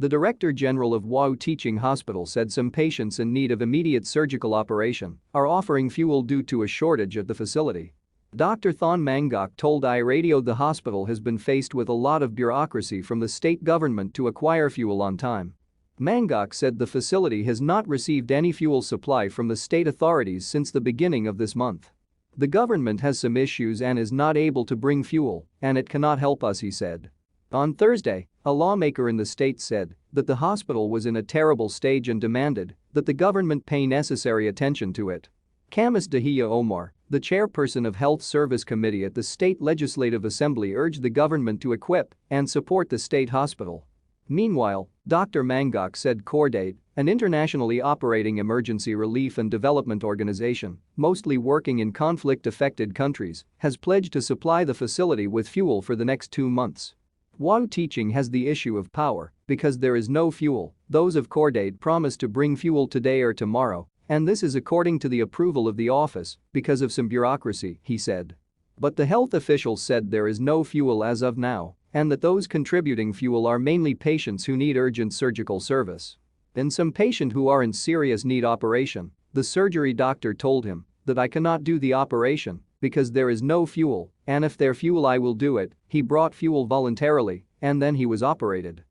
The Director General of WAU Teaching Hospital said some patients in need of immediate surgical operation are offering fuel due to a shortage at the facility. Dr. Thon Mangok told iRadio the hospital has been faced with a lot of bureaucracy from the state government to acquire fuel on time. Mangok said the facility has not received any fuel supply from the state authorities since the beginning of this month. The government has some issues and is not able to bring fuel, and it cannot help us, he said. On Thursday, a lawmaker in the state said that the hospital was in a terrible stage and demanded that the government pay necessary attention to it. Camis Dahia Omar, the chairperson of Health Service Committee at the State Legislative Assembly, urged the government to equip and support the state hospital. Meanwhile, Dr. Mangok said Cordaid, an internationally operating emergency relief and development organization, mostly working in conflict-affected countries, has pledged to supply the facility with fuel for the next 2 months. WAU Teaching has the issue of power because there is no fuel. Those of Cordaid promised to bring fuel today or tomorrow, and this is according to the approval of the office because of some bureaucracy, he said. But the health officials said there is no fuel as of now, and that those contributing fuel are mainly patients who need urgent surgical service. And some patient who are in serious need operation, the surgery doctor told him that I cannot do the operation because there is no fuel, and if there fuel I will do it. He brought fuel voluntarily, and then he was operated.